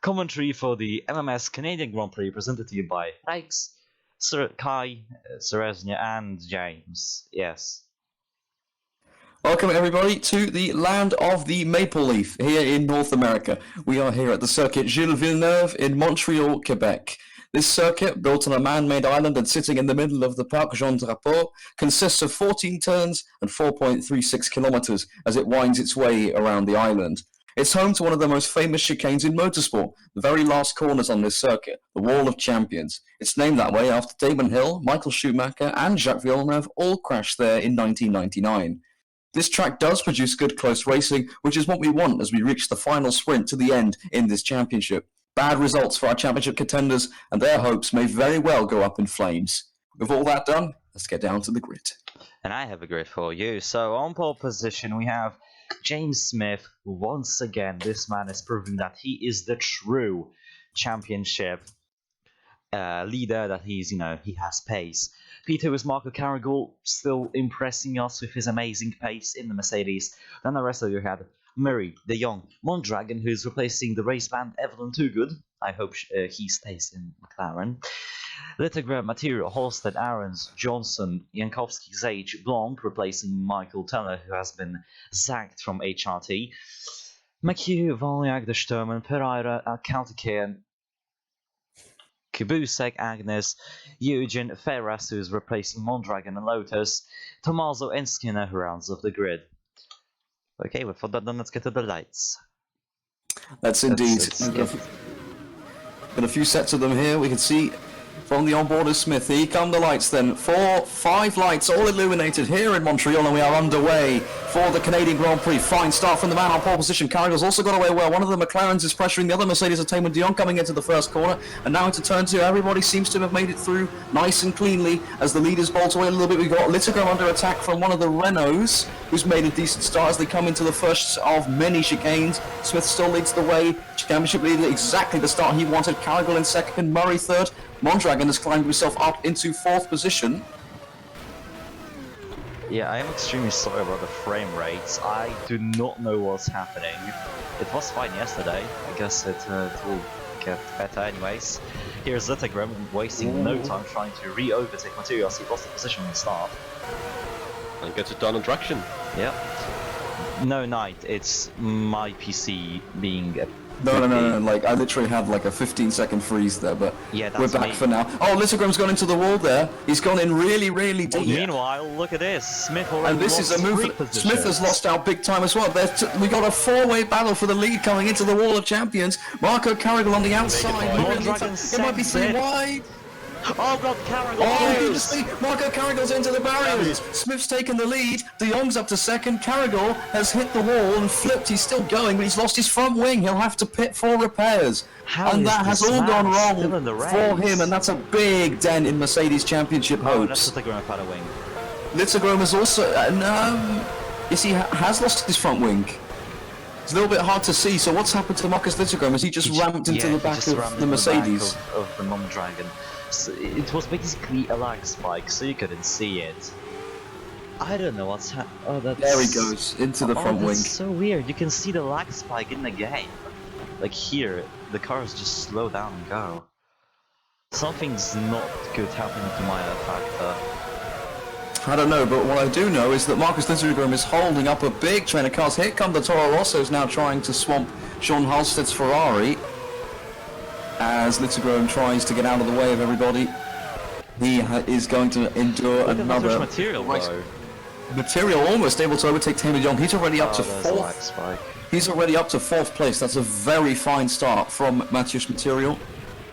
Commentary for the MMS Canadian Grand Prix presented to you by Rijks, Sir Kai, Sereznia, and James. Yes. Welcome everybody to the land of the Maple Leaf here in North America. We are here at the circuit Gilles Villeneuve in Montreal, Quebec. This circuit, built on a man-made island and sitting in the middle of the Parc Jean Drapeau, consists of 14 turns and 4.36 kilometers as it winds its way around the island. It's home to one of the most famous chicanes in motorsport, the very last corners on this circuit, the Wall of Champions. It's named that way after Damon Hill, Michael Schumacher, and Jacques Villeneuve all crashed there in 1999. This track does produce good close racing, which is what we want as we reach the final sprint to the end in this championship. Bad results for our championship contenders, and their hopes may very well go up in flames. With all that done, let's get down to the grid. And I have a grid for you. So on pole position we have James Smith. Once again, this man is proving that he is the true championship leader, that he has pace. P2 is Marco Carrigal, still impressing us with his amazing pace in the Mercedes. Then the rest of you had Murray, De Jong, Mondragon, who's replacing the race band Evelyn Toogood. I hope he stays in McLaren. Littlegram, Material, Holstead, Aarons, Johnson, Jankowski, Zage, Blanc, replacing Michael Teller, who has been sacked from HRT. McHugh, Valniak, De Sturman, Pereira, Kaltike, Kubusek, Agnes, Eugen, Ferras, who is replacing Mondragon and Lotus, Tommaso and Skinner, who rounds off the grid. Okay, with that done, let's get to the lights. Let's indeed. Got a few sets of them here. We can see from the onboard is Smith. Here come the lights then. 4, 5 lights all illuminated here in Montreal, and we are underway for the Canadian Grand Prix. Fine start from the man on pole position. Carrigal's also got away well. One of the McLarens is pressuring the other Mercedes of Damon de Jong coming into the first corner, and now into turn 2. Everybody seems to have made it through nice and cleanly as the leaders bolt away a little bit. We've got Littlegram under attack from one of the Renaults, who's made a decent start as they come into the first of many chicanes. Smith still leads the way. Championship leader, exactly the start he wanted. Carrigal in second, Murray third. Mondragon has climbed himself up into 4th position. Yeah, I am extremely sorry about the frame rates. I do not know what's happening. It was fine yesterday. I guess it will get better anyways. Here's Littlegram wasting no time trying to re-overtake Materials. He lost the position in the start. And gets it done on traction. Yep. No night, it's my PC being a No, like, I literally had like a 15-second freeze there, but yeah, we're back for now. Oh, Littlegram's gone into the wall there. He's gone in really, really deep. Meanwhile, look at this. Smith already and this lost is a move. Smith has lost out big time as well. We got a 4-way battle for the lead coming into the Wall of Champions. Marco Carrigal on the outside. It might be 3 wide. Oh god, Carrigal! Oh, Marco Carrigal's into the barriers. Smith's taken the lead. De Jong's up to second. Carrigal has hit the wall and flipped. He's still going, but he's lost his front wing. He'll have to pit for repairs. And that has all gone wrong for him, and that's a big dent in Mercedes Championship hopes. Littlegram had a wing. Littlegram has also... yes, he has lost his front wing. It's a little bit hard to see, so what's happened to Marcus Littlegram? Has he just ramped into the back of the Mercedes? Of the Mondragon. So it was basically a lag spike, so you couldn't see it. I don't know what's happening. Oh, that's... There he goes, into the front wing. That's so weird. You can see the lag spike in the game. Like here, the cars just slow down and go. Something's not good happening to my factor. I don't know, but what I do know is that Marcus Littlegram is holding up a big train of cars. Here come the Toro Rossos now trying to swamp Sean Halstead's Ferrari. As Littlegram tries to get out of the way of everybody, he is going to endure another Material, Material almost able to overtake Damon de Jong. He's already up to 4th. He's already up to 4th place. That's a very fine start from Matthias Material,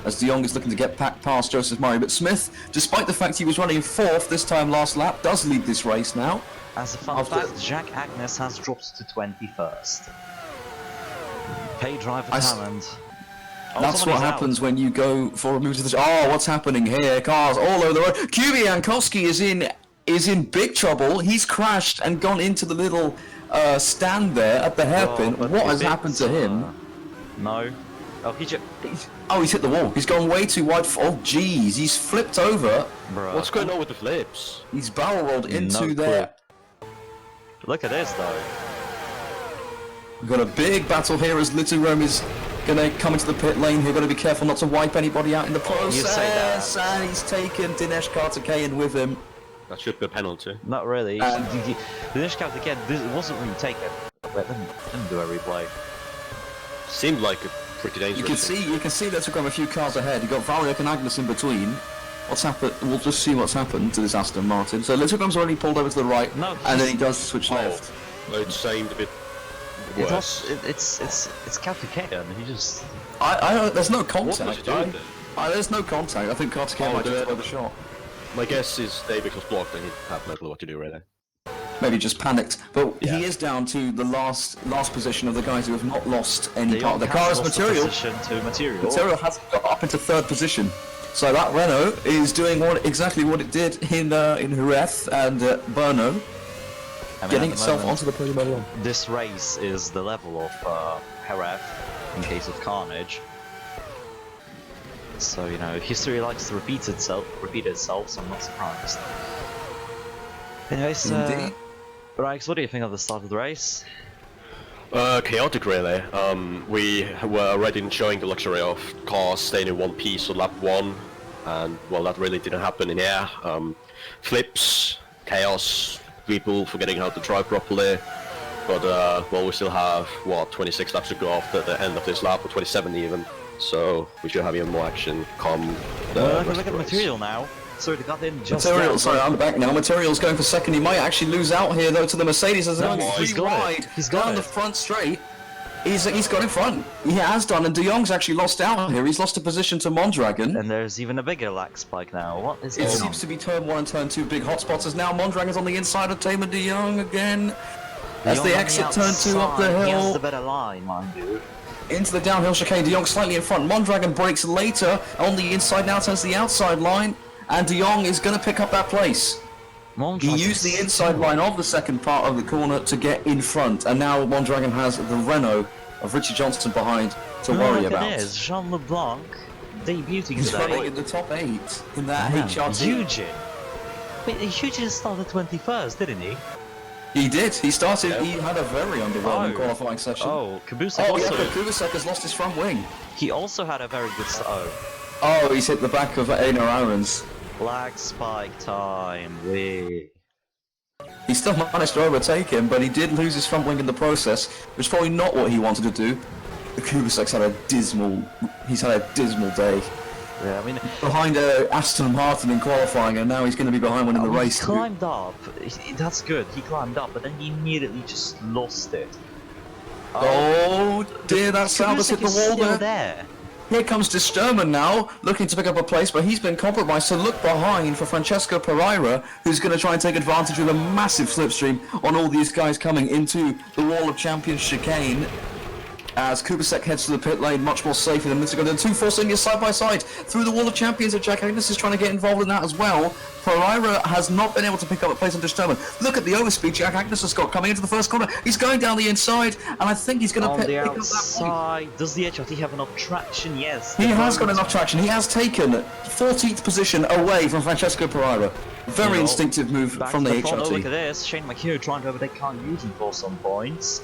as de Jong is looking to get past Joseph Murray. But Smith, despite the fact he was running 4th this time last lap, does lead this race now. As a fun fact, Jacques Agnes has dropped to 21st. Pay driver talent. That's what happens when you go for a move to the... Oh, what's happening here? Cars all over the road. QB Jankowski is in big trouble. He's crashed and gone into the little stand there at the hairpin. What has happened to him? No. Oh, he's hit the wall. He's gone way too wide. Oh, jeez. He's flipped over. Bruh. What's going on with the flips? He's barrel rolled into there. Look at this, though. We've got a big battle here as Littlegram is gonna come into the pit lane here. Got to be careful not to wipe anybody out in the process. You say that. And he's taken Dinesh Karthikeyan with him. That should be a penalty. Not really. The Nish count again, this wasn't really taken. Let them do a replay. Seemed like a pretty dangerous. You can see they took on a few cars ahead. You got Valiak and Agnes in between. What's happened? We'll just see what's happened to this Aston Martin. So Littlegrom's already pulled over to the right, and then he does switch left. It seemed a bit worse. It's Karthikeyan. He just. There's no What was contact. he doing then? There's no contact. I think Karthikeyan might just throw the shot. My guess is David was blocked and he had no clue what to do really. Maybe just panicked, but Yeah. he is down to the last position of the guys who have not lost any De part of Jong the car. As has lost the Material position to Material. Material has got up into third position, so that Renault is doing exactly what it did in Jerez and Brno, getting itself onto the podium early on. This race is the level of Jerez in case of carnage. So you know, history likes to repeat itself, so I'm not surprised. Anyways, Indeed. Rags, what do you think of the start of the race? Chaotic really. We were already enjoying the luxury of cars staying in one piece on lap 1, and well, that really didn't happen in air. Flips, chaos, people forgetting how to drive properly. But well, we still have what 26 laps to go after the end of this lap, or 27 even. So we should have even more action come. Look at the Material now. Sorry, they got in just Material, now. sorry, I'm back now. Material's going for second. He might actually lose out here though to the Mercedes as No, only he's three got it. wide. He's got down it. the front straight. He's got in front. He has done, and De Jong's actually lost out here. He's lost a position to Mondragon. And there's even a bigger lag spike now. What is It going on? seems to be turn 1 and turn 2 big hotspots as now Mondragon's on the inside of Tamer De Jong again. As they exit turn 2 up the He has hill the better line, mind you. into the downhill chicane. De Jong slightly in front. Mondragon breaks later on the inside, now turns the outside line. And De Jong is going to pick up that place. He used the inside line of the second part of the corner to get in front, and now Mondragon has the Renault of Richie Johnson behind to worry Look about. at this, Jean LeBlanc debuting He's running today. in the top 8 in that HRT. Eugene. Wait, Eugene started 21st, didn't he? He did. He started. He had a very underwhelming Oh. qualifying session. Oh, Kubusek Oh, also. yeah, but Kubasek has lost his front wing. He also had a very good start. Oh, he's hit the back of Einar Aarons. Lag spike time. Wee. He still managed to overtake him, but he did lose his front wing in the process, which is probably not what he wanted to do. Kubasek's had a dismal. He's had a dismal day. Yeah, I mean, Behind Aston Martin in qualifying, and now he's going to be behind one in the race. He climbed up. That's good. He climbed up, but then he immediately just lost it. Oh dear, that Salvas hit the Kubusek is wall still there. there. Here comes De Sturman now, looking to pick up a place, but he's been compromised. So look behind for Francesco Pereira, who's going to try and take advantage of a massive slipstream on all these guys coming into the Wall of Champions chicane. As Kubasek heads to the pit lane, much more safer than Mr. Two Force India side by side through the Wall of Champions, and Jack Agnes is trying to get involved in that as well. Pereira has not been able to pick up a place on De Sturman. Look at the overspeed Jack Agnes has got coming into the first corner. He's going down the inside, and I think he's going to On the pick up that point. outside, does the HRT have enough traction? Yes. He has got enough traction. He has taken 14th position away from Francesco Pereira. Very You know, instinctive move Back from to the front. Oh, look at HRT. this. Shane McHugh trying to overtake Carl Newton for some points.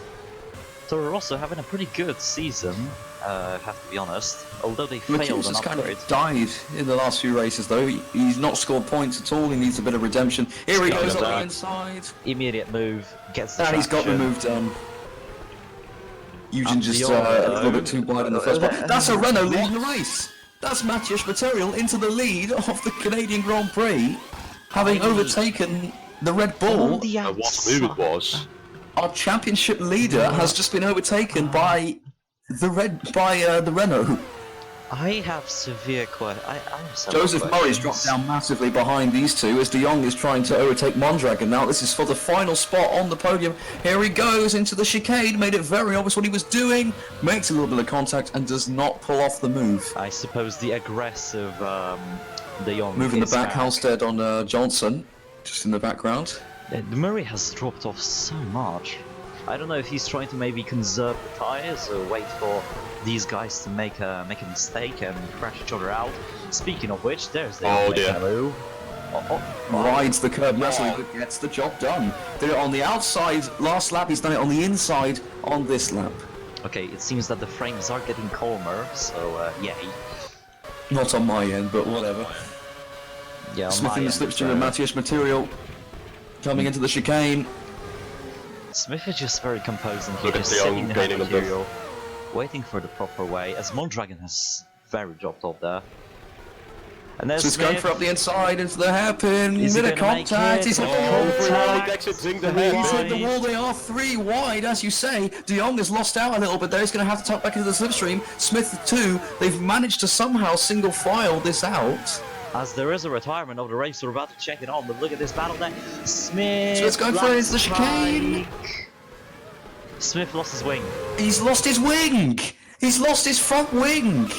So we're also having a pretty good season, I have to be honest. Although they failed McHugh's an has kind upgrade. of died in the last few races though. He's not scored points at all. He needs a bit of redemption. Here he Speaking goes of on the that, inside. Immediate move, gets the And he's got the traction. move done. Eugene Up just the a order. little bit too wide in the first part. That's a Renault leading the race. That's Matthias Material into the lead of the Canadian Grand Prix, having overtaken the Red Bull. On the What outside. move it was. Our championship leader has just been overtaken by the Renault. I have severe Joseph Murray's dropped down massively behind these two as De Jong is trying to overtake Mondragon. Now this is for the final spot on the podium. Here he goes into the chicane, made it very obvious what he was doing, makes a little bit of contact and does not pull off the move. I suppose the aggressive De Jong Moving the is back, Halstead on Johnson, just in the background. Murray has dropped off so much. I don't know if he's trying to maybe conserve the tires or wait for these guys to make a mistake and crash each other out. Speaking of which, there's the Oh, dear. move. Rides the curb massively, but gets the job done. Did it on the outside last lap, he's done it on the inside on this lap. Okay, it seems that the frames are getting calmer, so yay. Not on my end, but whatever. Yeah, on Smith my in the end, slipstream with Matthias Material coming into the chicane. Smith is just very composed and he Look at just the sitting behind gaining the a bit. material, waiting for the proper way, as Mondragon has very dropped off there. And there's So it's going Smith. for up the inside into the hairpin. Is he Bit of gonna make contact. it? He's hit the Oh, wall. contact. Exiting the He's hit the Wide. wall. They are 3 wide, as you say. De Jong has lost out a little bit there. He's going to have to tuck back into the slipstream. Smith 2. They've managed to somehow single file this out. As there is a retirement of the race, we're about to check it on, but look at this battle there. Smith. So it's going for it into the chicane. Smith lost his wing. He's lost his wing. He's lost his front wing.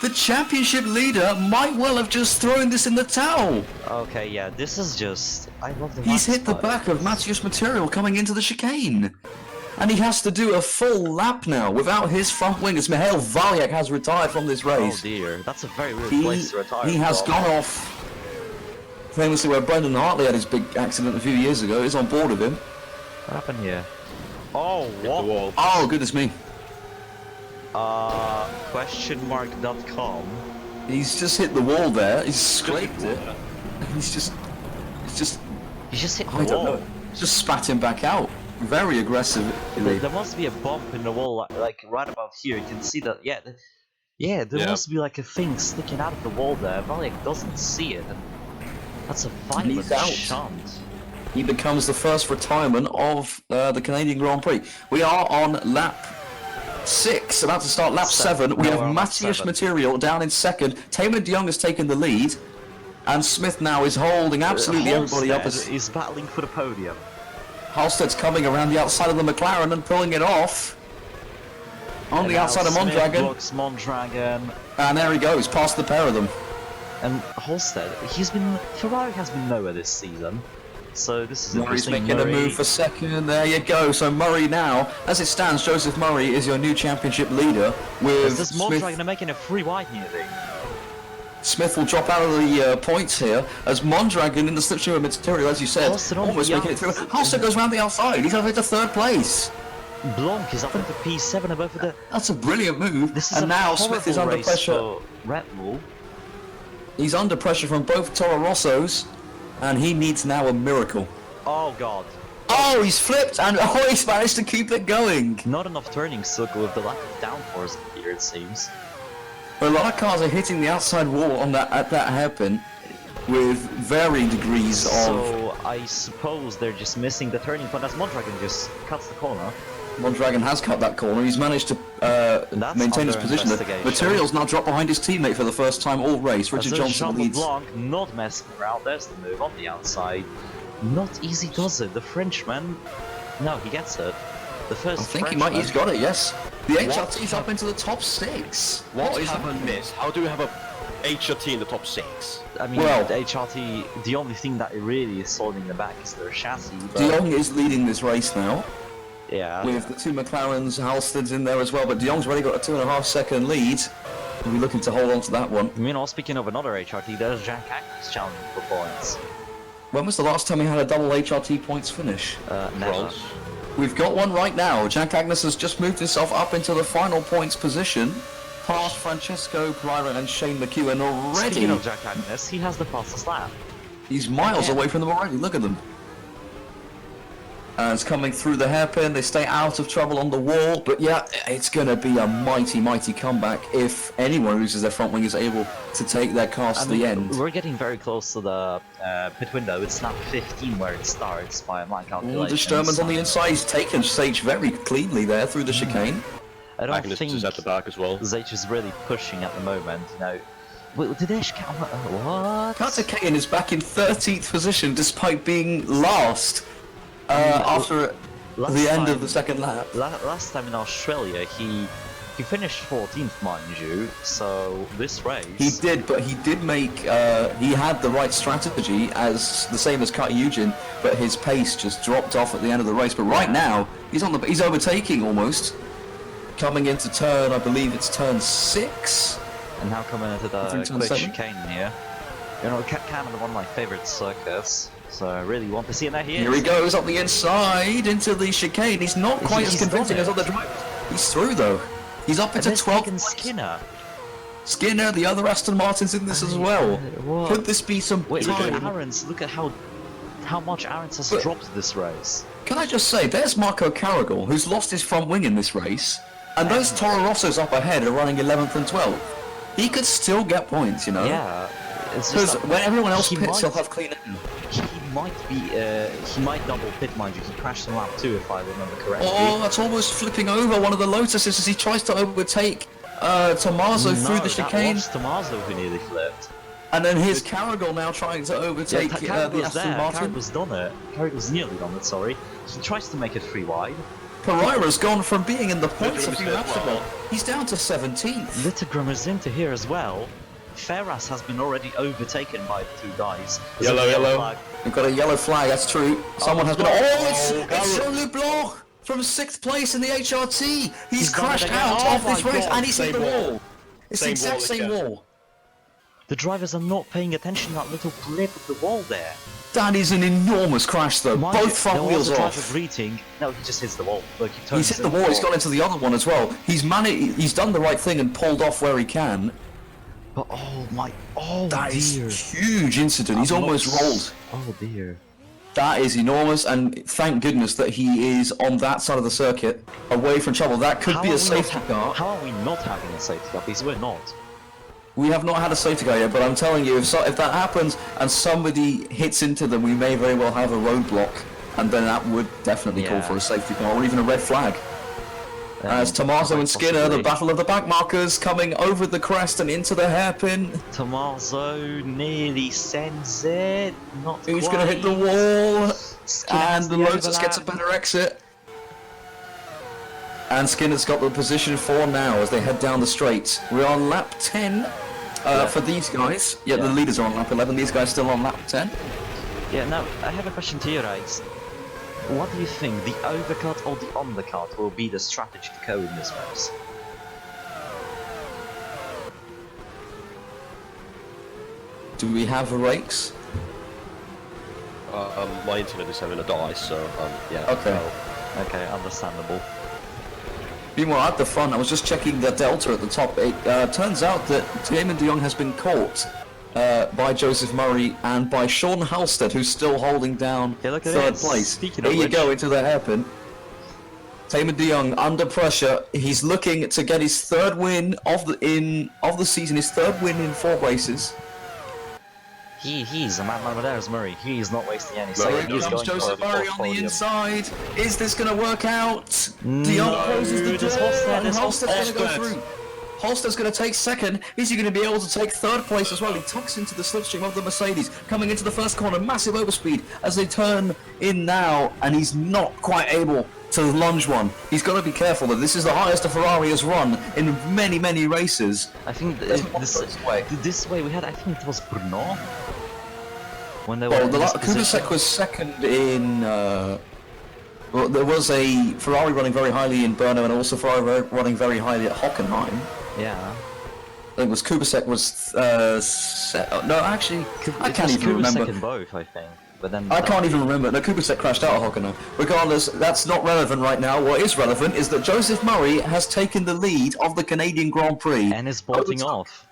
The championship leader might well have just thrown this in the towel. Okay, yeah, this is just. I love the. He's hit the spot. back of Matthias Material coming into the chicane. And he has to do a full lap now without his front wing as Mihail Valyak has retired from this Oh race. dear, that's a very weird place to retire. He has from. gone off. Famously where Brendan Hartley had his big accident a few years ago. He's on board with him. What happened here? Oh, The what? wall. Oh, goodness me. Questionmark.com. He's just hit the wall there. He's scraped it. He's just He just hit the I wall. don't know. Just spat him back out. Very aggressive. There must be a bump in the wall, like right about here. You can see that. Yeah, there Yeah. must be like a thing sticking out of the wall there. Valyak doesn't see it, and that's a violent He's out. shunt. He becomes the first retirement of the Canadian Grand Prix. We are on lap 6, about to start lap 7. We No, have we're on lap Matthias 7. Material down in second. Taylor de Jong has taken the lead. And Smith now is holding absolutely everybody up. Halstead is battling for the podium. Halstead's coming around the outside of the McLaren and pulling it off. On And the now outside of Smith Mondragon. blocks Mondragon. And there he goes, past the pair of them. And Halstead, Ferrari has been nowhere this season. So this is Murray's interesting. making a Murray- move for second. There you go. So Murray now, as it stands, Joseph Murray is your new championship leader. With Is this Smith. Mondragon making a free wide near thing? Smith will drop out of the points here as Mondragon in the slipstream of Material, as you said, Halstead on almost the making it through. outside. Halstead goes round the outside. He's over to third place. Blanc is up into P7 above the. That's a brilliant move. This is and a now Smith is horrible under race pressure. for Red Bull. He's under pressure from both Toro Rossos, and he needs now a miracle. Oh god. Oh, he's flipped, and oh, he's managed to keep it going. Not enough turning circle with the lack of downforce here, it seems. A lot of cars are hitting the outside wall on that at that hairpin with varying degrees of. So I suppose they're just missing the turning point as Mondragon just cuts the corner. Mondragon has cut that corner. He's managed to That's maintain his under position. The investigation. Material's now dropped behind his teammate for the first time all race. Richard As Johnson Jean leads. LeBlanc not messing around. There's the move on the outside. Not easy does it. The Frenchman. No, he gets it. The first I think he Frenchman. might. He's got it. Yes. The HRT's up into the top 6. What is happening this? How do we have a HRT in the top 6? I mean, Well- the HRT. The only thing that really is holding them back is their chassis. But De Jong is leading this race now yeah. with the 2 McLarens. Halstead's in there as well, but De Jong's already got a 2.5 second lead. We'll be looking to hold on to that one. Meanwhile, speaking of another HRT, there's Jack Agnes challenging for points. When was the last time we had a double HRT points finish? Never. France. We've got one right now. Jack Agnes has just moved himself up into the final points position, past Francesco Pereira and Shane McEwen already. Speaking of Jack Agnes, he has the fastest lap. He's miles Again. away from them already. Look at them. And it's coming through the hairpin. They stay out of trouble on the wall. But yeah, it's going to be a mighty, mighty comeback if anyone who loses their front wing is able to take their cars to the end. We're getting very close to the pit window. It's lap 15 where it starts by my All calculations. the Sturman's on the inside. He's taken Sage very cleanly there through the chicane. I don't Agnes think is at the back as well. Zage is really pushing at the moment, you know. Wait, did Ish count? What? Carter Kagan is back in 13th position despite being last after the end of the second lap. Last time in Australia, he finished 14th, mind you. So this race, He did, but he did make. He had the right strategy, as the same as Carter Eugen, but his pace just dropped off at the end of the race. But right now, he's overtaking almost, coming into turn. I believe it's turn 6. and now coming into the think turn quick 7. chicane here. You know, Canada, one of my favourite circuits. So I really want to see it. Now Here he goes up the inside into the chicane. He's not quite as He's convincing on as it. other drivers. He's through though. He's up into 12th place. Skinner. Skinner, the other Aston Martin's in this as well. What? Could this be some Wait, look at time? Aaron's. Look at how much Aaron's has dropped this race. Can I just say, there's Marco Carrigal, who's lost his front wing in this race, and those Toro Rossos up ahead are running 11th and 12th. He could still get points, you know? Yeah. Because when everyone else he pits, might- he'll have clean air. He might double pit, mind you. He crashed in lap 2, if I remember correctly. Oh, that's almost flipping over one of the Lotuses as he tries to overtake Tommaso through the chicane. That was Tommaso who nearly flipped. And then here's Carrigal now trying to overtake the Aston Martin. Carrigal's done it. Carrigal's nearly done it, sorry. He tries to make it 3 wide. Pereira's gone from being in the points a few laps ago. He's down to 17th. Littlegram is into here as well. Ferras has been already overtaken by the 2 guys. There's Yellow, a yellow. flag. We've got a yellow flag, that's true. Someone has been... oh, it's Jean Leblanc from 6th place in the HRT. He's done it crashed again. out Oh of this my race God. and he's hit the Same wall. wall. It's the Same exact wall same again. wall. The drivers are not paying attention to that little blip of the wall there. That is an enormous crash though. Mind you, Both front there wheels was a driver off. greeting. No, he just hits the wall. Look, he He's turns hit the in wall, he's gone into the other one as well. He's done the right thing and pulled off where he can. But oh That dear. is a huge incident. He's I'm almost not- rolled. Oh dear. That is enormous, and thank goodness that he is on that side of the circuit, away from trouble. That could be a safety car. How are we not having a safety car? Because we're not. We have not had a safety car yet, but I'm telling you, if that happens and somebody hits into them, we may very well have a roadblock, and then that would definitely call Yeah. for a safety car, or even a red flag. As Tommaso and Skinner, the possibly. battle of the back markers, coming over the crest and into the hairpin. Tommaso nearly sends it. Not Who's quite. going to hit the wall? Skinner And has the the Lotus overlap. gets a better exit. And Skinner's got the position 4 now as they head down the straight. We're on lap 10 for these guys. Yeah, the leaders are on lap 11. These guys still on lap 10. Yeah, now I have a question to you guys. What do you think, the overcut or the undercut will be the strategy to go in this race? Do we have rakes? My internet is having a die, so yeah. Okay. well, Okay, understandable. Meanwhile, at the front, I was just checking the delta at the top. It turns out that Damon de Jong has been caught by Joseph Murray and by Sean Halstead, who's still holding down Yeah, look at 3rd this. place. Speaking Here of you which- go into the hairpin. Damon de Jong under pressure. He's looking to get his 3rd win of the season. His 3rd win in 4 races. He's a madman, but there's Murray. He's not wasting any Murray second. Here He's comes going Joseph for Murray the on the podium. inside. Is this going to work out? De Jong closes the there's door, Halstead, and there's Halstead's going to go Halstead. through. Halstead's going to take 2nd. Is he going to be able to take 3rd place as well? He tucks into the slipstream of the Mercedes, coming into the first corner, massive overspeed as they turn in now, and he's not quite able to lunge one. He's got to be careful that this is the highest a Ferrari has run in many, many races. I think this way we had, I think it was Brno. When they were Well, in this Kubicek position. was 2nd in. Well, there was a Ferrari running very highly in Brno and also Ferrari running very highly at Hockenheim. Yeah. I think it was Kubicek was no, actually, I can't It was even Kubicek remember. in both, I think. But then I can't even remember. No, Kubicek crashed out at Hockenheim. Regardless, that's not relevant right now. What is relevant is that Joseph Murray has taken the lead of the Canadian Grand Prix. and is bolting off.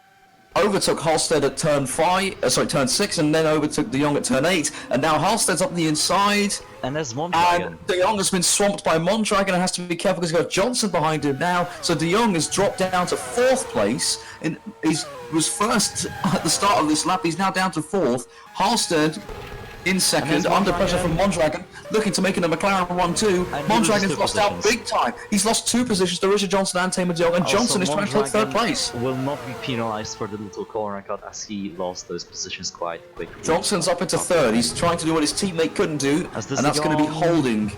Overtook Halstead at turn 6, and then overtook De Jong at turn 8, and now Halstead's up the inside, And there's Mondragon. and De Jong has been swamped by Mondragon and has to be careful because he's got Johnson behind him now, so De Jong has dropped down to 4th place, and he was first at the start of this lap, he's now down to 4th, Halstead in 2nd, there's under pressure from Mondragon. Mondragon, looking to make it a McLaren 1-2, And he loses Mondragon's 2 lost out positions. big time, he's lost 2 positions to Richard Johnson and Tamer De Jong, and Also, Johnson is trying to take 3rd Mondragon place. will not be penalised for the little corner cut as he lost those positions quite quickly. Johnson's up into 3rd. He's trying to do what his teammate couldn't do, As and does that's De going to be Jong. holding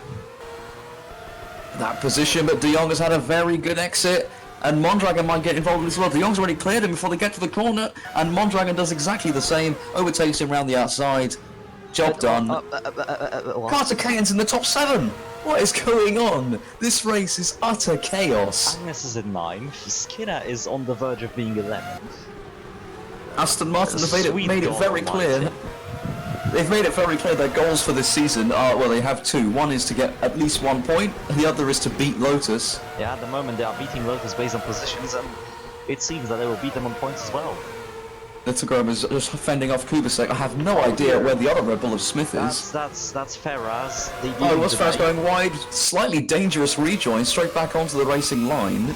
that position. But De Jong has had a very good exit, and Mondragon might get involved as well. De Jong's already cleared him before they get to the corner, and Mondragon does exactly the same, overtakes him around the outside. Job done. What? Carter Cayen's in the top 7. What is going on? This race is utter chaos. Agnes is in 9th. Skinner is on the verge of being 11th. Aston Martin have Sweet made it God very clear. almighty. they've made it very clear their goals for this season are, well, they have two. One is to get at least 1 point, and the other is to beat Lotus. Yeah, at the moment they are beating Lotus based on positions, and it seems that they will beat them on points as well. Litogrom is just fending off Kubasek. I have no idea where the other Red Bull of Smith is. That's Ferraz. Oh, it was Ferraz going wide. Slightly dangerous rejoin, straight back onto the racing line.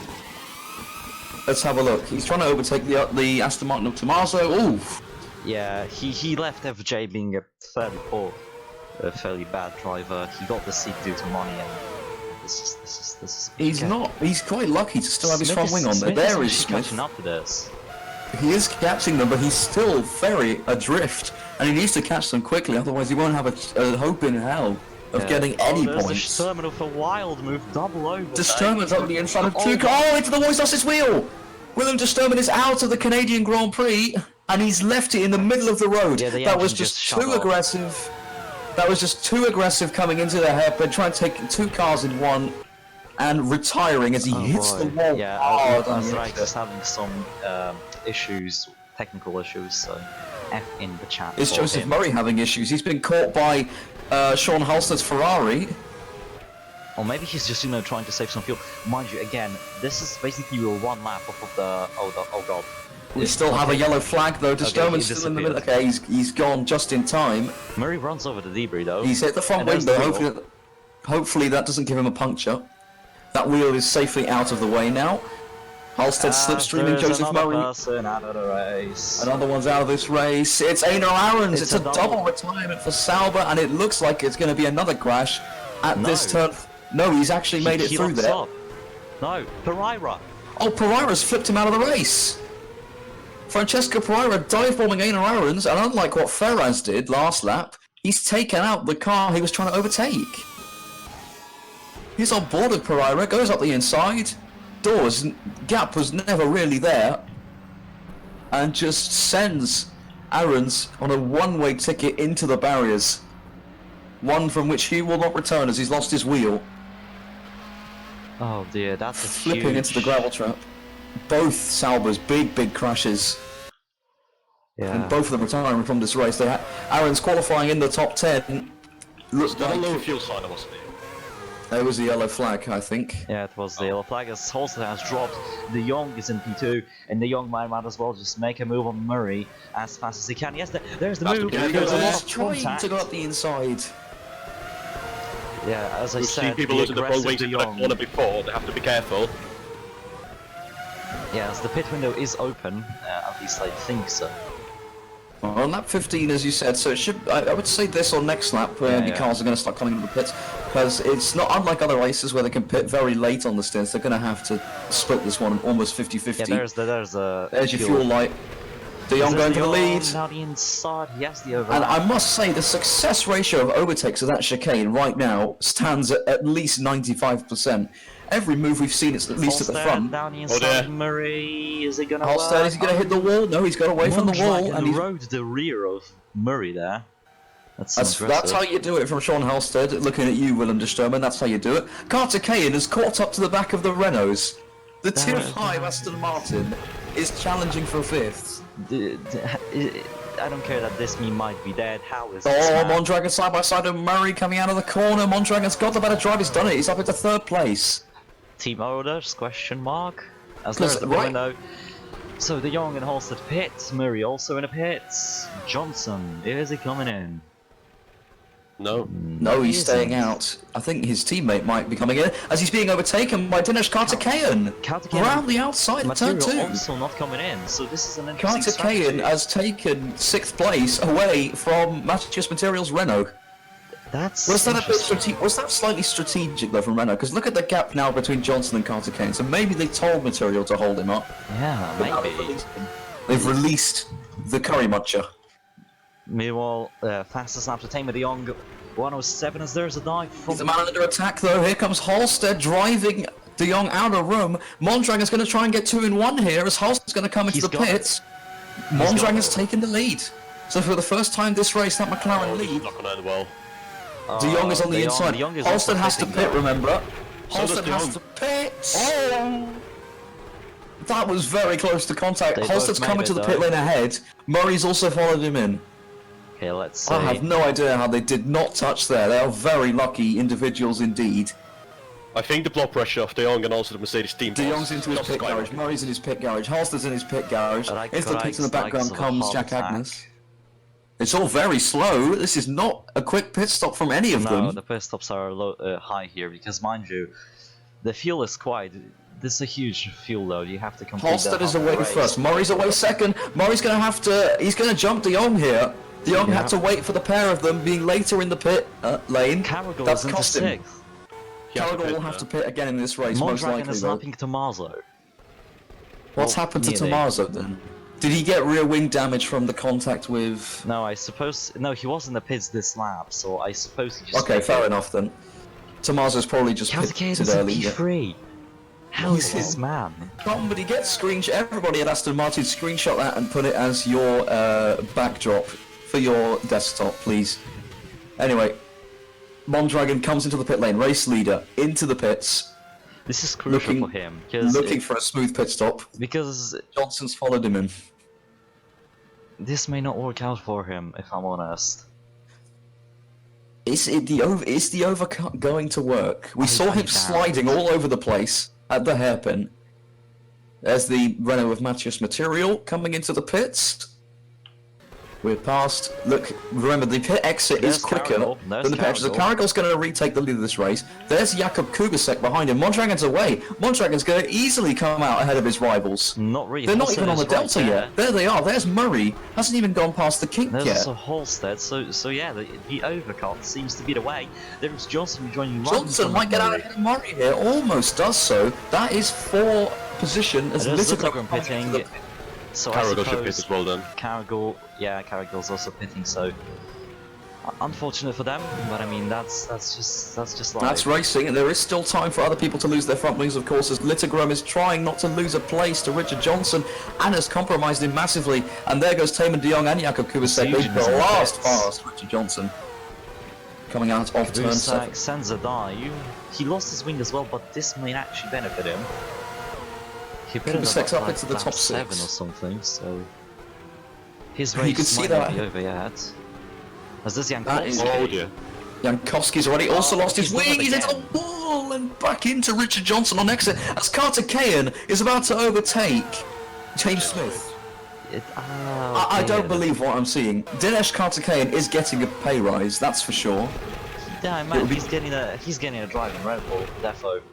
Let's have a look. He's trying to overtake the Aston Martin of Tommaso. Oof. Yeah, he left FJ being a fairly poor, fairly bad driver. He got the seat due to money, and this is. He's quite lucky to still have his front wing on there. There is Smith. Catching up to this. He is catching them, but he's still very adrift, and he needs to catch them quickly. Otherwise, he won't have a hope in hell of getting any points. The Terminal for wild move, double over. Disturban's up the inside of two. Oh, into the wall! He's lost his wheel. Willem Disturban is out of the Canadian Grand Prix, and he's left it in the middle of the road. Yeah, that was just too aggressive. That was just too aggressive coming into the hairpin, trying to take 2 cars in one, and retiring as he hits the wall. Yeah, hard. Right, just having some issues, technical issues. So, F in the chat. Is Joseph Murray having issues? He's been caught by Sean Halstead's Ferrari. Or maybe he's just, trying to save some fuel. Mind you, again, this is basically your 1 lap off of the... Oh god. We still have a yellow flag though. Disturban's still in the middle. Okay, he's gone just in time. Murray runs over the debris though. He's hit the front window. Hopefully that doesn't give him a puncture. That wheel is safely out of the way now. Halstead slipstreaming Joseph Murray. Person out of the race. Another one's out of this race. It's Einar Ahrens. It's a double retirement for Sauber, and it looks like it's going to be another crash at this turn. No, he's actually made it through there. No, Pereira. Oh, Pereira's flipped him out of the race. Francesco Pereira dive-bombing Einar Ahrens, and unlike what Ferraz did last lap, he's taken out the car he was trying to overtake. He's on board with Pereira, goes up the inside. Gap was never really there, and just sends Ahrens on a one-way ticket into the barriers. One from which he will not return as he's lost his wheel. Oh dear, that's a flipping into the gravel trap. Both Sauber's big crashes. Yeah. And both of them retiring from this race. Ahrens qualifying in the top 10. Looks like a low fuel sign, wasn't it? It was the yellow flag, I think. Yeah, it was the yellow flag as Halstead has dropped. De Jong is in P2, and De Jong might as well just make a move on Murray as fast as he can. Yes, there's the move. He's trying to go up the inside. Yeah, as I We've said, seen people losing the wrong way to the corner before. They have to be careful. Yes, the pit window is open. At least I think so. On lap 15, as you said, so it should. I would say this on next lap, where the cars are going to start coming into the pits, because it's not unlike other races where they can pit very late on the stints. They're going to have to split this one almost 50-50. Yeah, there's your fuel light. De Jong going for the lead. Now the inside, yes, the overlap. And I must say, the success ratio of overtakes of that chicane right now stands at least 95%. Every move we've seen, it's at least at the front. Down the inside, Murray, is he going to Halstead, is he going to hit the wall? No, he's got away from the wall. And he rode the rear of Murray there. That's how you do it from Sean Halstead. Looking at you, Willem Disturban, that's how you do it. Carter Cahan has caught up to the back of the Renaults. The Tier 5 Aston Martin is challenging for 5th. I don't care that this meme might be dead. How is Mondragon side by side with Murray coming out of the corner. Mondragon's got the better drive. He's done it. He's up into 3rd place. Team orders? Question mark. As there's the window. So De Jong and Halstead pits. Murray also in a pit. Johnson, is he coming in? No, he's staying out. I think his teammate might be coming in as he's being overtaken by Dinesh Karthikeyan around the outside of turn 2. Also not coming in, so this is an interesting Karthikeyan has taken 6th place away from Matthias Materials Renault. Was that slightly strategic though from Renault? Because look at the gap now between Johnson and Karthikeyan. So maybe they told Material to hold him up. Yeah, maybe. They've released the curry muncher. Meanwhile, fastest lap to tame De Jong, 107 as there's a dive from... He's the man under attack though. Here comes Halstead driving De Jong out of room. Mondragon's going to try and get 2 in 1 here as Halstead's going to come into the pits. Mondragon's taken the lead. So for the first time this race, that McLaren lead. Not going to end well. De Jong is on the inside. Halstead has to pit, remember? Halstead has to pit. Oh! That was very close to contact. Halstead's coming to the pit lane ahead. Murray's also followed him in. Okay, let's see. I have no idea how they did not touch there. They are very lucky individuals indeed. I think the blood pressure of De Jong and also the Mercedes team. De Jong's into his pit garage, Murray's in his pit garage, Halstead's in his pit garage. Into the pits in the background comes Jack Agnes. It's all very slow. This is not a quick pit stop from any of them. No, the pit stops are high here because, mind you, the fuel is quite. This is a huge fuel load. You have to complete. Halstead is away first. Murray's away second. Murray's going to have to. He's going to jump De Jong here. De Jong had to wait for the pair of them being later in the pit lane. Carragher That's is cost into him. 6th. Carragher will have to pit again in this race, most Mondragon likely. is lapping Tommaso. What's happened to Tommaso then? Did he get rear wing damage from the contact with... No, I suppose... No, he was in the pits this lap, so I suppose he just... Okay, fair enough then. Tommaso's probably just pitted early. P3. How is this man? Somebody get screenshot. Everybody at Aston Martin, screenshot that and put it as your backdrop for your desktop, please. Anyway, Mondragon comes into the pit lane, race leader, into the pits. This is crucial for him. Looking for a smooth pit stop. Because Johnson's followed him in. This may not work out for him, if I'm honest. Is the overcut going to work? We saw him sliding all over the place at the hairpin. There's the Renault of Matthias Material coming into the pits. We're past. Look, remember the pit exit is quicker than the pit exit. So Caragol's going to retake the lead of this race. There's Jakub Kubicek behind him. Mondragon's away. Mondragon's going to easily come out ahead of his rivals. Not really. They're not even on the Delta yet. There they are. There's Murray. Hasn't even gone past the kink yet. There's also Halstead. So yeah, the overcut seems to be the way. There's Johnson joining. Johnson might get out ahead of Murray here. Almost does so. That is for position as Littleton pitting. So Caragol should pit as well then. Caragol's also pitting, so unfortunate for them, but I mean that's just life. That's racing, and there is still time for other people to lose their front wings, of course, as Littleton is trying not to lose a place to Richard Johnson and has compromised him massively. And there goes Taman de Jong and Jakub Kubicek. They blast past Richard Johnson. Coming out of turn 7. Sends a dive. He lost his wing as well, but this may actually benefit him. He Kubicek's up into the top 7 6 or something, so his race might not be over yet. As this Jankowski. Jankowski's already also lost his wing. He's into the wall and back into Richard Johnson on exit as Carter Cahan is about to overtake James Smith. I don't believe what I'm seeing. Dinesh Carter Cahan is getting a pay rise, that's for sure. Yeah, man, he's getting a driving Red Bull defo.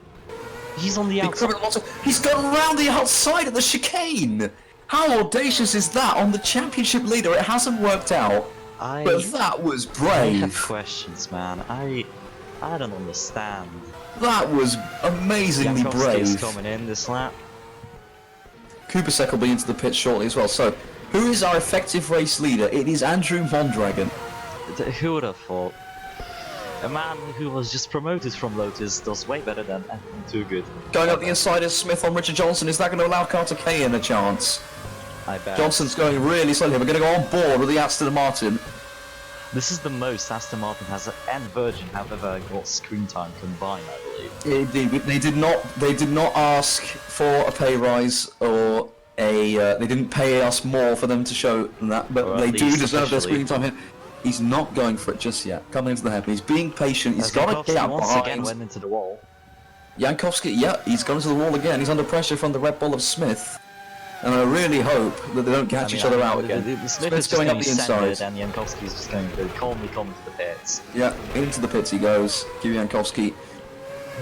He's on the outside. He's gone around the outside of the chicane! How audacious is that on the championship leader? It hasn't worked out, but that was brave. I have questions, man. I don't understand. That was amazingly brave. Is coming in this lap. Kubicek will be into the pit shortly as well. So, who is our effective race leader? It is Andrew Mondragon. Who would have thought? A man who was just promoted from Lotus does way better than Too Good. Going up the inside is Smith on Richard Johnson. Is that going to allow Carter Cahan a chance? I bet. Johnson's going really slowly. We're going to go on board with the Aston Martin. This is the most Aston Martin has and Virgin have ever got screen time combined, I believe. They did not ask for a pay rise or a. They didn't pay us more for them to show that, but they do deserve their screen time here. He's not going for it just yet. Coming into the hairpin. He's being patient. He's got to get out behind. Again went into the wall. Jankowski, yeah, he's gone into the wall again. He's under pressure from the Red Bull of Smith. And I really hope that they don't catch each other out again. Smith's going up the inside. And Jankowski's just going to calmly come to the pits. Yeah, into the pits he goes. Give Jankowski.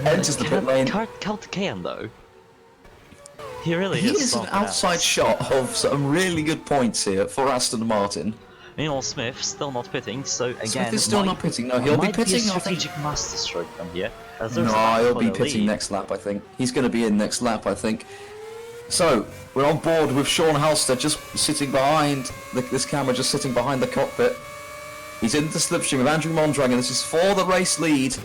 Enters the pit lane. Carter Cahan, though. He is an outside shot of some really good points here for Aston Martin. Meanwhile, Smith still not pitting, so again... Smith is still not pitting, no, he'll be pitting, I think. Strategic masterstroke from here. No, he'll be pitting next lap, I think. He's going to be in next lap, I think. So, we're on board with Sean Halstead just sitting behind, this camera just sitting behind the cockpit. He's into slipstream with Andrew Mondragon. This is for the race lead.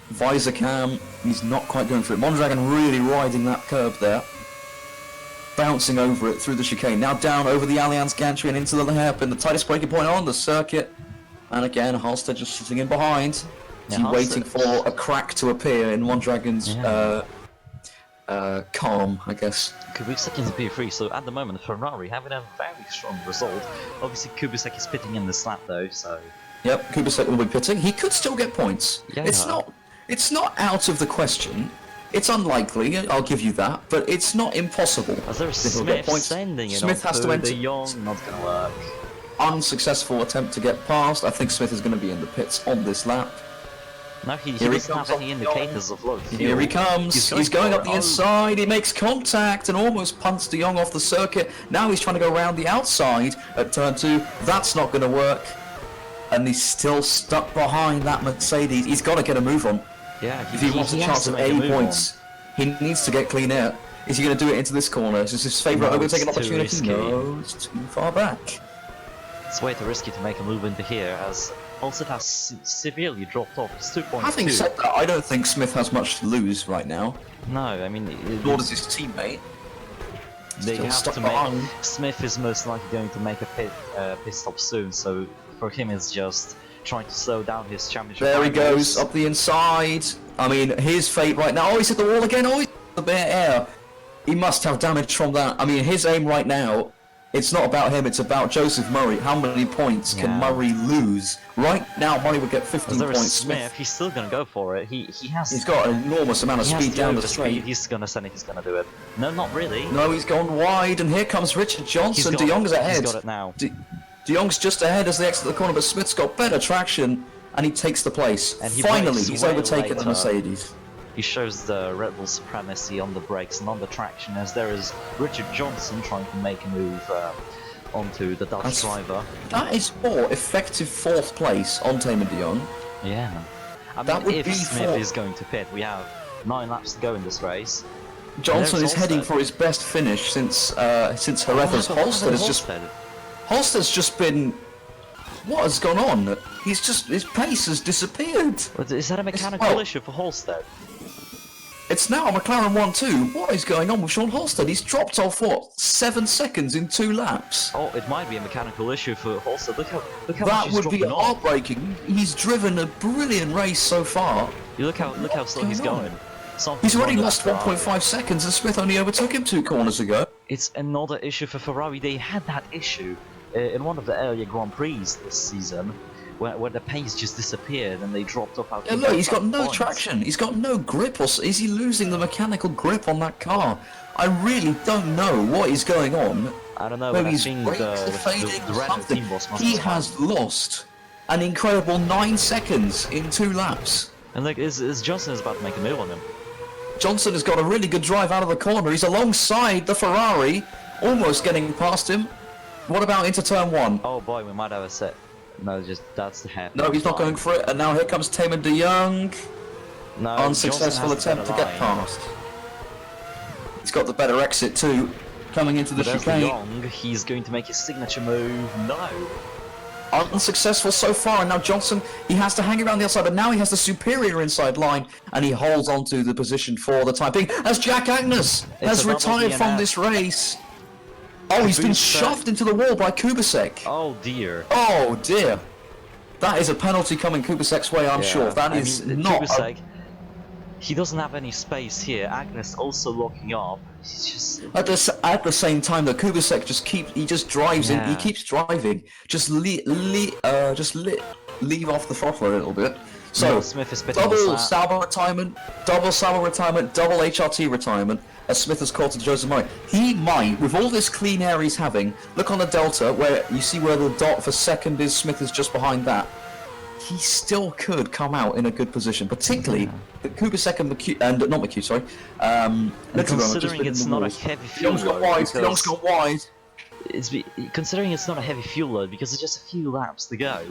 Visor cam, he's not quite going for it. Mondragon really riding that curb there. Bouncing over it through the chicane. Now down over the Allianz gantry and into the hairpin. The tightest braking point on the circuit. And again, Halstead just sitting in behind. Is he waiting for a crack to appear in Mondragon's calm, I guess. Kubicek in the P3, so at the moment Ferrari having a very strong result. Obviously Kubicek is pitting in this lap though, so... Yep, Kubicek will be pitting. He could still get points. Yeah. It's not out of the question. It's unlikely, I'll give you that, but it's not impossible. As there's He'll get Smith points. sending it Smith has to enter. De Jong, not gonna work. Unsuccessful attempt to get past. I think Smith is going to be in the pits on this lap. No, he Here he doesn't comes have up any the indicators of low fuel. Here he comes. He's going up the for it. inside. He makes contact and almost punts De Jong off the circuit. Now he's trying to go around the outside at turn 2. That's not going to work. And he's still stuck behind that Mercedes. He's got to get a move on. Yeah, If he wants a chance of 80 points, he needs to get clean air. Is he going to do it into this corner? Is this his favourite overtaking opportunity? No, it's too far back. It's way too risky to make a move into here, as Olsen has severely dropped off. It's 2.2. Having said that, I don't think Smith has much to lose right now. No, I mean... Nor does his teammate. They Still have stuck to make... behind. Smith is most likely going to make a pit stop soon, so for him it's just trying to slow down his championship. There he rivals. goes, up the inside. I mean, his fate right now. Oh, he's hit the wall again. Oh, he's the bare air. He must have damage from that. I mean, his aim right now, it's not about him, it's about Joseph Murray. How many points can Murray lose? Right now, Murray would get 15 There is points. Smith, he's still gonna go for it. He's got an enormous amount of he has speed the down the overspeed. straight. He's gonna send it, he's gonna do it. No, not really. No, he's gone wide, and here comes Richard Johnson. De Jong's ahead. He's got it now. De Jong's just ahead as they exit the corner, but Smith's got better traction, and he takes the place. And he Finally, brakes he's way overtaken the later. Mercedes. He shows the Red Bull supremacy on the brakes and on the traction, as there is Richard Johnson trying to make a move onto the Dutch driver. That is for effective 4th place on Tamer De Jong. Yeah. I That mean, would if be Smith for- is going to pit, we have 9 laps to go in this race. Johnson There's is heading Halstead. for his best finish since Jerez's. Halstead's just been. What has gone on? His pace has disappeared. But is that a mechanical well- issue for Halstead? It's now a McLaren 1-2. What is going on with Sean Halstead? He's dropped off what 7 seconds in 2 laps. Oh, it might be a mechanical issue for Halstead. Look how much That he's would be dropping off. heartbreaking. He's driven a brilliant race so far. You look how slow he's going on? going. Something's He's already wrong with lost Ferrari. 1.5 seconds, and Smith only overtook him 2 corners ago. It's another issue for Ferrari. They had that issue in one of the earlier Grand Prix this season, where the pace just disappeared and they dropped off out. Yeah, look, he's got no traction. He's got no grip. Or is he losing the mechanical grip on that car? I really don't know what is going on. I don't know. Maybe But I his think brakes are fading the or Renault something. team boss must He have has lost an incredible 9 seconds in 2 laps. And look, is Johnson is about to make a move on him. Johnson has got a really good drive out of the corner. He's alongside the Ferrari, almost getting past him. What about into turn 1? Oh boy, we might have a set. No, just that's the hair. No, he's not going for it. And now here comes Tamer De Jong. No, Unsuccessful Johnson has attempt to the get better line. past. He's got the better exit too. Coming into the But as chicane. Young, he's going to make his signature move. No. Unsuccessful so far, and now Johnson, he has to hang around the outside, but now he has the superior inside line, and he holds on to the position for the time being, as Jack Agnes has another retired from DNF. this race. Oh, he's been Kubicek. shoved into the wall by Kubicek. Oh dear. Oh dear. That is a penalty coming Kubicek's way, I'm sure. That is not... Kubicek, he doesn't have any space here. Agnes also locking up. He's just... At the same time, the Kubicek just drives in. He Yeah. keeps driving. Just leave off the throttle a little bit. So Will Smith is pitting this double lap. Sauber retirement, double Sauber retirement, double HRT retirement. As Smith has called to Joseph Murray, he might, with all this clean air he's having, look on the delta where you see where the dot for second is. Smith is just behind that. He still could come out in a good position, particularly the Kubicek and not McHugh, sorry. And Little Roman just considering been in it's the not a walls. heavy fuel Young's got load, wide. Young's got wide. considering it's not a heavy fuel load, because it's just a few laps to go,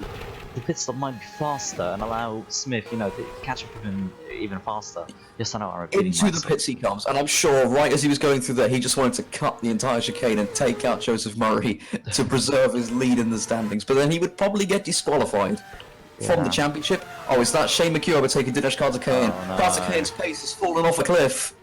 the pit stop might be faster and allow Smith, to catch up with him even faster. Yes, I know. I'm repeating Into the myself. pits he comes, and I'm sure right as he was going through there, he just wanted to cut the entire chicane and take out Joseph Murray to preserve his lead in the standings. But then he would probably get disqualified from the championship. Oh, is that Shane McHugh overtaking Dinesh Karthikeyan? Oh, no. Karthikeyan's pace has fallen off a cliff.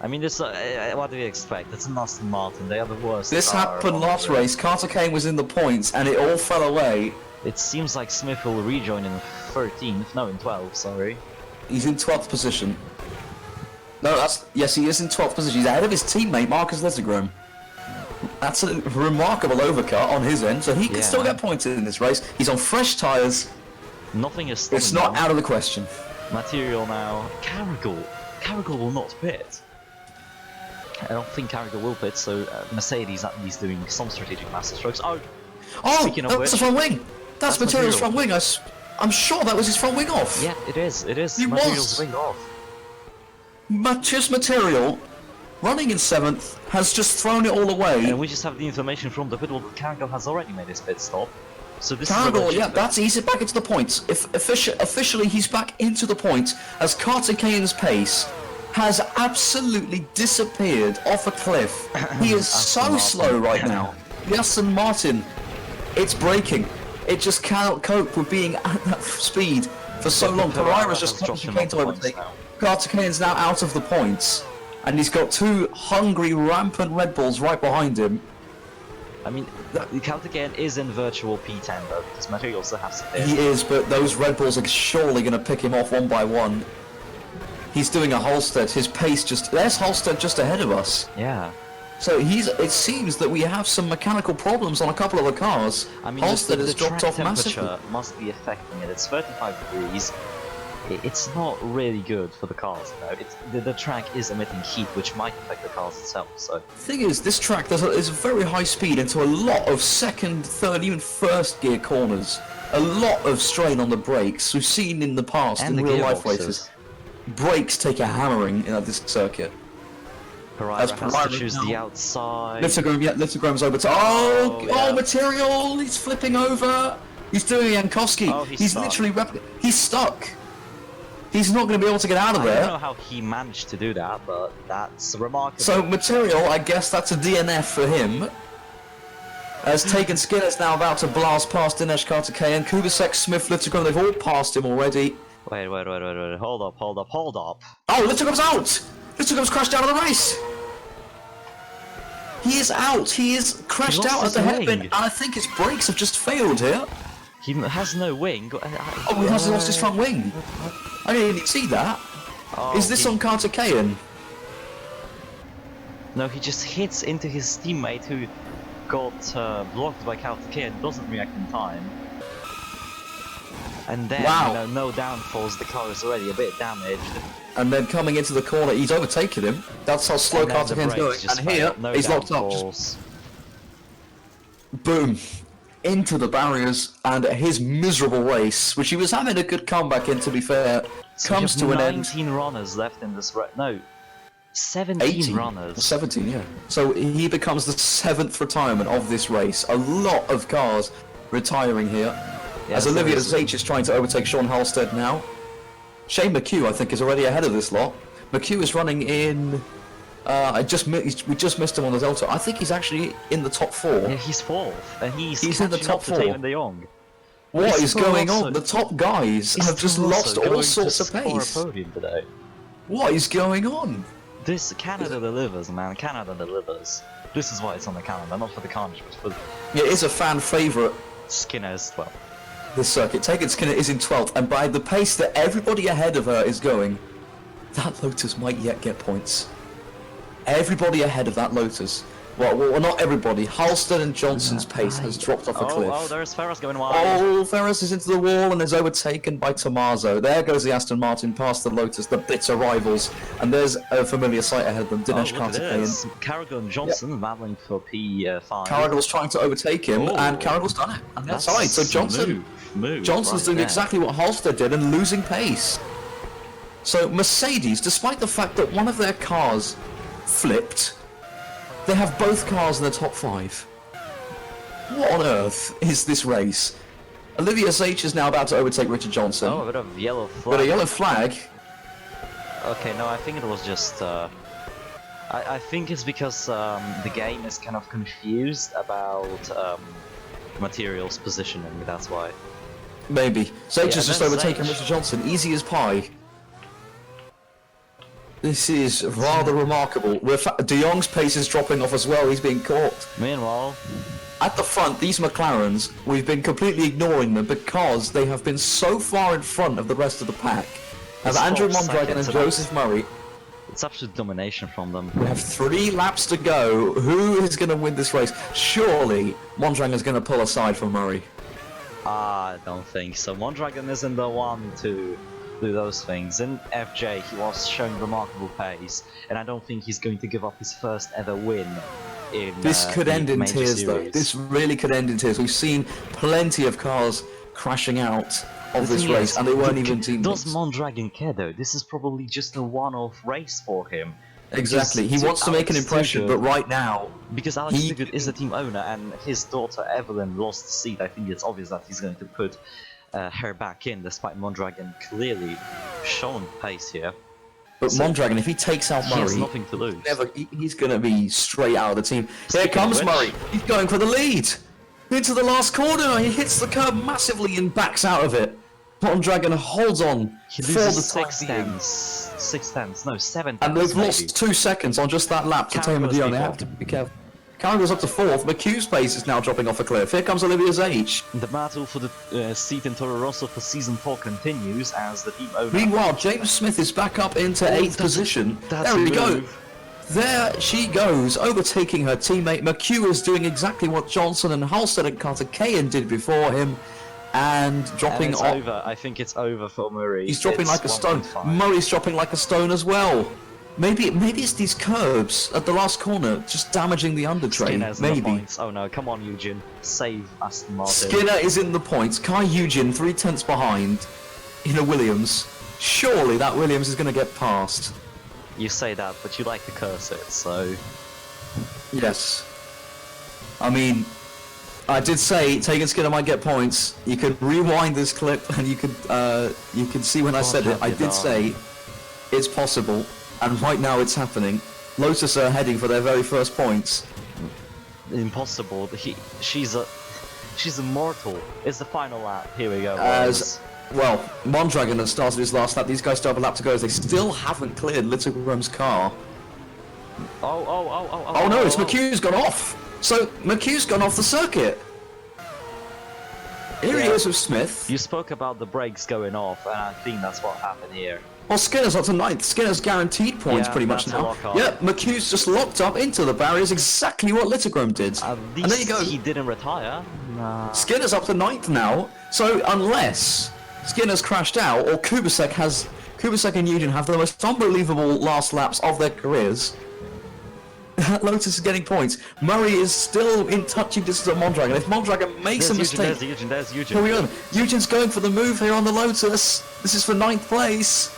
I mean, this. What do you expect? It's an Aston Martin. They are the worst. This car happened on last the- race. Karthikeyan was in the points, and it all fell away. It seems like Smith will rejoin in 13th. No, in 12th. Sorry. He's in 12th position. No, yes, he is in 12th position. He's ahead of his teammate Marcus Lettergrom. That's a remarkable overcut on his end, so he can still get points in this race. He's on fresh tyres. Nothing is. It's not out of the question. Material now. Carrigal will not pit. I don't think Carrigal will pit, so Mercedes at least doing some strategic master strokes. Oh, that's the front wing. That's Material's front wing. I'm sure that was his front wing off. Yeah, it is. It is. It Material's was. wing off. Just Material, running in 7th, has just thrown it all away. And we just have the information from the pit wall that Carrigal has already made his pit stop. So this Carrigal, is that's easy back into the points. If officially he's back into the points as Carter Kane's pace has absolutely disappeared off a cliff. He is so slow right now. The Aston Martin, it's breaking. It just cannot cope with being at that speed for so long. Pereira's just Carter Kane to overtake. Carter Kane's now out of the points, and he's got 2 hungry, rampant Red Bulls right behind him. I mean, Carter Kane is in virtual P10 though, because Material still has to pit. He is, but those Red Bulls are surely going to pick him off one by one. He's doing a Halstead. His pace there's Halstead just ahead of us. Yeah. So it seems that we have some mechanical problems on a couple of the cars. I mean, Halstead the has dropped track off massively. temperature must be affecting it. It's 35 degrees. It's not really good for the cars, you know. The track is emitting heat, which might affect the cars itself. So The thing is, this track is very high speed into a lot of second, third, even first gear corners. A lot of strain on the brakes. We've seen in the past and in the real life gearboxes. races. Brakes take a hammering at this circuit. Pereira has to choose the outside. Littlegram's over to... Oh, Material! He's flipping over! He's doing Jankowski. Oh, he's literally... He's stuck! He's not going to be able to get out of there. I don't know how he managed to do that, but that's remarkable. So, Material, I guess that's a DNF for him. As Tegan Skinner's now about to blast past Dinesh Karthikeyan, Kubicek, Smith, Littlegram, they've all passed him already. Wait, hold up. Oh, Littlegram's out! Littlegram's crashed out of the race! He is out! He is crashed out at the hairpin, and I think his brakes have just failed here. He has no wing. Oh, he has lost his front wing. I didn't see that. Is this on Karthikeyan? No, he just hits into his teammate who got blocked by Karthikeyan, doesn't react in time. And then, you know, no downforce, the car is already a bit damaged. And then coming into the corner, he's overtaken him. That's how slow Karthikeyan's going. And here, he's locked up. Boom. Into the barriers, and his miserable race, which he was having a good comeback in, to be fair, comes to an end. 19 runners left in this race. No, 17 18 runners. 17, yeah. So he becomes the 7th retirement of this race. A lot of cars retiring here. Yes, as Olivia Zaich is trying to overtake Sean Halstead now. Shane McHugh, I think, is already ahead of this lot. McHugh is running in... we just missed him on the Delta. I think he's actually in the top 4. Yeah, he's 4th, and he's in the top 4. Taylor de Jong. What is going on? The top guys have just lost all sorts of pace. Podium today. What is going on? This Canada delivers, man. Canada delivers. This is why it's on the calendar, not for the carnage, but for Yeah, it is a fan favourite. Skinner's 12th. This circuit. Tegan Skinner is in 12th, and by the pace that everybody ahead of her is going, that Lotus might yet get points. Everybody ahead of that Lotus. Well, not everybody. Halstead and Johnson's pace has dropped off a cliff. Oh, there's Ferris going wide. Oh, Ferris is into the wall and is overtaken by Tommaso. There goes the Aston Martin past the Lotus, the bitter rivals. And there's a familiar sight ahead of them, Dinesh Karthikeyan. Carragher and Johnson battling for P5. Carragher's trying to overtake him, and Carragher's done it. And that's right. So Johnson's doing exactly what Halstead did and losing pace. So Mercedes, despite the fact that one of their cars flipped, they have both cars in the top 5. What on earth is this race? Olivia Zaich is now about to overtake Richard Johnson. Oh, a bit of yellow flag. But a yellow flag. Okay, no, I think it was just... I think it's because the game is kind of confused about materials positioning, that's why. Maybe. Zaich has just overtaken Richard Johnson, easy as pie. This is rather remarkable. De Jong's pace is dropping off as well, he's being caught. Meanwhile, at the front, these McLarens, we've been completely ignoring them because they have been so far in front of the rest of the pack. Have Andrew Mondragon and Joseph Murray. It's absolute domination from them. We have 3 laps to go. Who is going to win this race? Surely Mondragon's going to pull aside from Murray. I don't think so. Mondragon isn't the one to do those things. In FJ, he was showing remarkable pace, and I don't think he's going to give up his first ever win. This could end in tears, though. This really could end in tears. We've seen plenty of cars crashing out of this race, and they weren't even teammates. Does Mondragon care, though? This is probably just a one-off race for him. Exactly. He wants to make an impression, but right now... Because Alex Duguid is the team owner, and his daughter Evelyn lost the seat. I think it's obvious that he's going to put her back in, despite Mondragon clearly showing pace here. But so, Mondragon, if he takes out Murray, he has nothing to lose. He's going to be straight out of the team. Here comes Murray. He's going for the lead. Into the last corner. He hits the curb massively and backs out of it. Mondragon holds on he for the 6 tenths, no 7 tenths. And they've lost 2 seconds on just that lap to Tamer Dion. They have to be careful. Karen goes up to 4th. McHugh's pace is now dropping off a cliff. Here comes Olivia's H. The battle for the seat in Toro Rosso for Season 4 continues as the team owner... Meanwhile, James Smith is back up into 8th position. There we go. There she goes, overtaking her teammate. McHugh is doing exactly what Johnson and Halstead and Carter Cahan did before him. And dropping off. Over. I think it's over for Murray. He's dropping like a stone. Murray's dropping like a stone as well. Maybe it's these curbs at the last corner just damaging the undertrain. Maybe. Oh no, come on Eugene. Save Aston Martin. Skinner is in the points. Kai Eugene 3 tenths behind in a Williams. Surely that Williams is going to get past. You say that, but you like to curse it, so... Yes. I mean... I did say Tegan Skinner might get points. You could rewind this clip and you could see when I said it. I did say it's possible, and right now it's happening. Lotus are heading for their very first points. Impossible. She's immortal. It's the final lap. Here we go. Well, Mondragon has started his last lap. These guys still have a lap to go as they still haven't cleared Littlegroom's car. Oh no, it's McHugh's gone off. So, McHugh's gone off the circuit. Here he is with Smith. You spoke about the brakes going off, and I think that's what happened here. Well, Skinner's up to 9th. Skinner's guaranteed points pretty much now. Yeah, McHugh's just locked up into the barriers, exactly what Littlegroom did. At least and there you go. He didn't retire. Nah. Skinner's up to 9th now, so unless Skinner's crashed out, or Kubasek and Eugene have the most unbelievable last laps of their careers, Lotus is getting points. Murray is still in touching distance of Mondragon. If Mondragon makes a mistake... There's Eugene. Here we go. Eugene's going for the move here on the Lotus. This is for 9th place.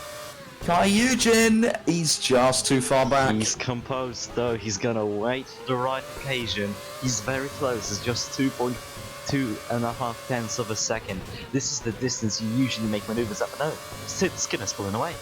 Kai Eugene, he's just too far back. He's composed though. He's gonna wait for the right occasion. He's very close. It's just 2.5 tenths of a second. This is the distance you usually make maneuvers at. But no, Skinner's pulling away.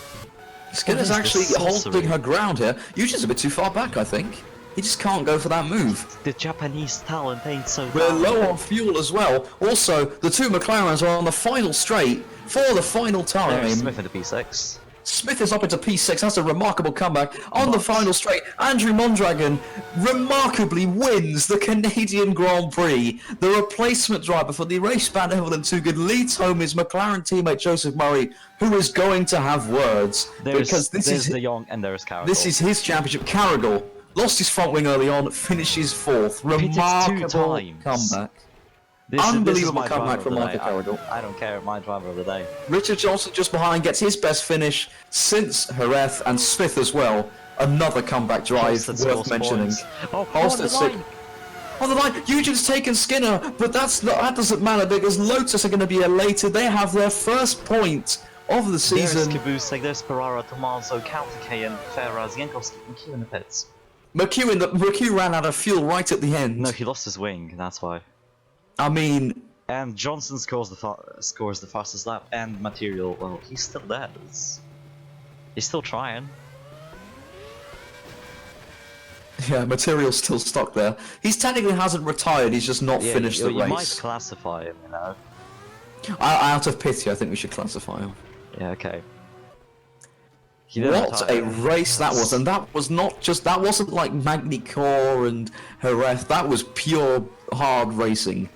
Skinner's actually holding her ground here. Eugene's a bit too far back, I think. He just can't go for that move. The Japanese talent ain't so bad. We're low on fuel as well. Also, the 2 McLarens are on the final straight for the final time. There's Smith in the P6. Smith is up into P6. That's a remarkable comeback. On the final straight, Andrew Mondragon remarkably wins the Canadian Grand Prix. The replacement driver for the race band Evelyn Toogood leads home his McLaren teammate Joseph Murray, who is going to have words. There's De Jong and there's Carrigal. This is his championship. Carrigal lost his front wing early on, finishes 4th. Remarkable comeback. Unbelievable comeback from Michael Carrigal. I don't care, my driver of the day. Richard Johnson just behind gets his best finish since Jerez, and Smith as well. Another comeback drive worth mentioning. Halstead on the line. Eugene's taken Skinner, but that doesn't matter because Lotus are going to be elated. They have their first point of the season. There's Kabusek, there's Ferrara, Tommaso, Kaltikayan, Ferraz, Jankowski, McHugh in the pits. McHugh ran out of fuel right at the end. No, he lost his wing, that's why. I mean... And Johnson scores the fastest lap, and Material, well, he's still there. He's still trying. Yeah, Material's still stuck there. He's technically hasn't retired, he's just not finished the race. You might classify him, you know. Out of pity, I think we should classify him. Yeah, okay. What a race that was, and that wasn't like Magny-Cours and Jerez, that was pure hard racing.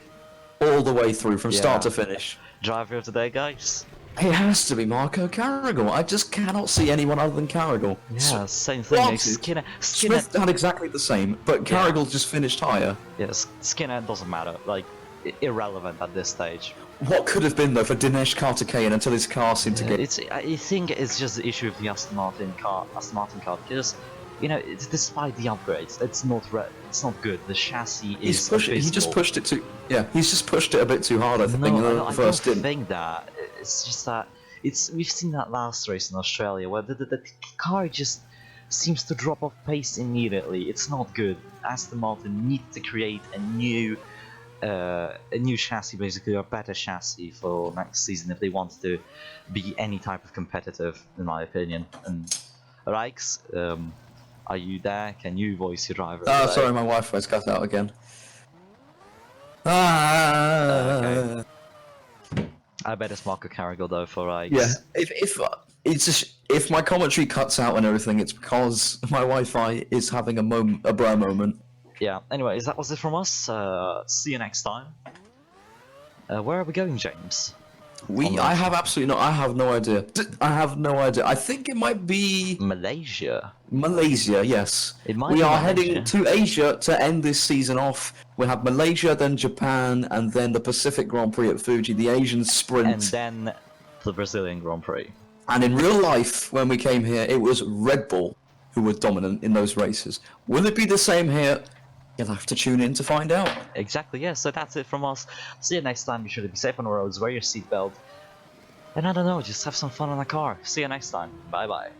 All the way through, from start to finish. Driver of the day, guys. It has to be Marco Carrigal. I just cannot see anyone other than Carrigal. Yeah, same thing. Granted, Skinner, Smith had exactly the same, but Carrigal just finished higher. yes, Skinner doesn't matter. Like, irrelevant at this stage. What could have been though for Dinesh Karthikeyan until his car seemed to get. I think it's just the issue of the Aston Martin car, because, you know, despite the upgrades, it's not good. The chassis is He just pushed it too. Yeah, he's just pushed it a bit too hard. I think in the first I don't think that. It's just that we've seen that last race in Australia where the car just seems to drop off pace immediately. It's not good. Aston Martin needs to create a new chassis, basically, or better chassis for next season if they want to be any type of competitive, in my opinion. And Rijks, are you there? Can you voice your driver? Sorry, my Wi-Fi's cut out again. Okay. I bet it's Marco Carrigal though for Rijks. Yeah, if my commentary cuts out and everything, it's because my Wi-Fi is having a bro moment. Yeah. Anyways, that was it from us. See you next time. Where are we going, James? I have absolutely no. I have no idea. I have no idea. I think it might be Malaysia. Malaysia. Yes. It might we be are Malaysia. heading to Asia to end this season off. We'll have Malaysia, then Japan, and then the Pacific Grand Prix at Fuji, the Asian Sprint, And then the Brazilian Grand Prix. And in real life, when we came here, it was Red Bull who were dominant in those races. Will it be the same here? You'll have to tune in to find out. Exactly, yeah, so that's it from us. See you next time. Be sure to be safe on the roads, wear your seatbelt. And I don't know, just have some fun on the car. See you next time. Bye bye.